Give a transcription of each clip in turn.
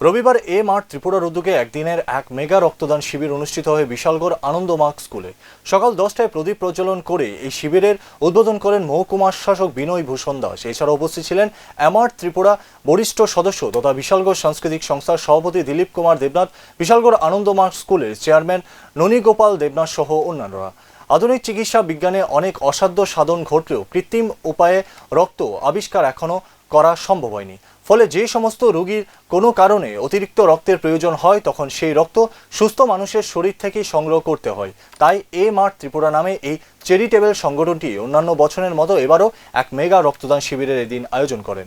রবিবার মার্চ ত্রিপুরার উদ্যোগে একদিনের এক মেগা রক্তদান শিবির অনুষ্ঠিত হয় বিশালগড় আনন্দমার্গ স্কুলে। সকাল 10টায় প্রদীপ প্রজ্বলন করে এই শিবিরের উদ্বোধন করেন মহকুমা শাসক বিনয় ভূষণ দাস। এছাড়া উপস্থিত ছিলেন মার্চ ত্রিপুরা বরিষ্ঠ সদস্য তথা বিশালগড় সাংস্কৃতিক সংস্থার সভাপতি দিলীপ কুমার দেবনাথ, বিশালগড় আনন্দমার্গ স্কুলের চেয়ারম্যান ননীগোপাল দেবনাথ সহ অন্যান্যরা। আধুনিক চিকিৎসা বিজ্ঞানে অনেক অসাধ্য সাধন ঘটলেও কৃত্রিম উপায়ে রক্ত আবিষ্কার এখনো করা সম্ভব হয়নি। ফলে যে সমস্ত রোগীর কোনো কারণে অতিরিক্ত রক্তের প্রয়োজন হয় তখন সেই রক্ত সুস্থ মানুষের শরীর থেকেই সংগ্রহ করতে হয়। তাই মার্চ ত্রিপুরা নামে এই চ্যারিটেবল সংগঠনটি অন্যান্য বছরের মতো এবারও এক মেগা রক্তদান শিবিরের এদিন আয়োজন করেন।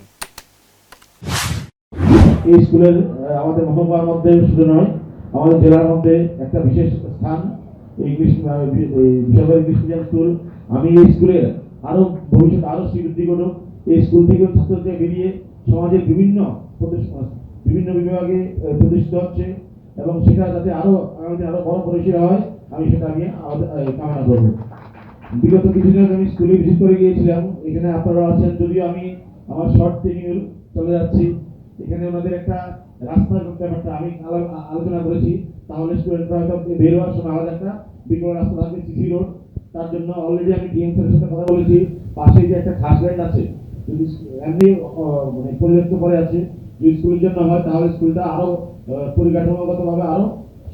এই স্কুলের আমাদের মহকুমার মধ্যে শুধু নয়, আমাদের জেলার মধ্যে একটা বিশেষ স্থান ইংলিশ মিডিয়াম স্কুল। আমি এই স্কুলে আরো ভবিষ্যতে আরো শ্রীবৃদ্ধি করুক। এই স্কুল থেকে ছাত্রছাত্রীরা বেরিয়ে সমাজের বিভিন্ন বিভাগে প্রতিষ্ঠিত হচ্ছে এবং সেটা যাতে আরো বড় পরিসরে হয়, আমি সেটা নিয়ে কামনা করব। বিগত কিছুদিন আমি স্কুলে ভিজিট করে গিয়েছিলাম। এখানে আপনারা আছেন, যদিও আমি আমার শর্ট ট্রেনিং চলে যাচ্ছি। এখানে ওনাদের একটা রাস্তার ব্যাপারটা আমি আলোচনা করেছি। তাহলে স্টুডেন্টরা হয়তো বের হওয়ার সময় আলাদা একটা বিকল্প রাস্তা থাকবে, সিসি রোড। তার জন্য অলরেডি আমি ডিএম স্যারের সাথে কথা বলেছি। পাশে যে একটা খাস লাইন আছে, যদি এমনি মানে পরিবর্তিত করে আছে, যদি স্কুলের জন্য হয় তাহলে স্কুলটা আরো পরিকাঠামোগতভাবে আরো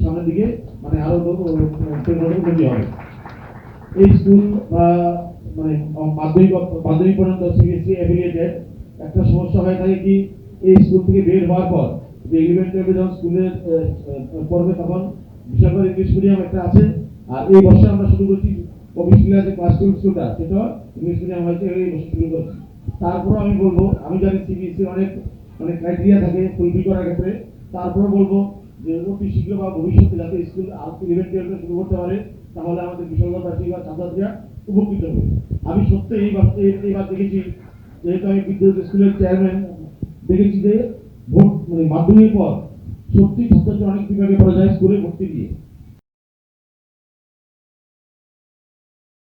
সামনের দিকে মানে আরো উন্নতি হবে। এই স্কুল মানে মাধ্যমিক পর্যন্ত সিবিএসই অ্যাফিলিয়েটেড। একটা সমস্যা হয়ে থাকে কি, এই স্কুল থেকে বের হওয়ার পর যে 11-12 যখন স্কুলে পড়বে তখন বিশাল ইংলিশ মিডিয়াম একটা আছে। আর এই বছর আমরা শুরু করছি অফিসিয়াল যে ক্লাস 2 স্কুলটা, সেটা ইংলিশ মিডিয়াম হয়েছে, এই বছর শুরু করছি। তারপরে আমি বলবো, আমি জানি সিবিএসই অনেক ক্রাইটেরিয়া থাকে ফুলফিল করার ক্ষেত্রে। তারপরে বলবো যে অতি শীঘ্র বা ভবিষ্যতে যাতে স্কুল আর 11-12 শুরু করতে পারে, তাহলে আমাদের বিশালগড়বাসী বা ছাত্রছাত্রীরা উপকৃত হবে। আমি সত্যি এইবার দেখেছি, যেহেতু আমি বিদ্যুৎ স্কুলের চেয়ারম্যান, দেখেছি যে ভোট মানে মাধ্যমিক পর সত্যি ছাত্রছাত্রী অনেক বিভাগে পড়ে যায় স্কুলে ভর্তি দিয়ে।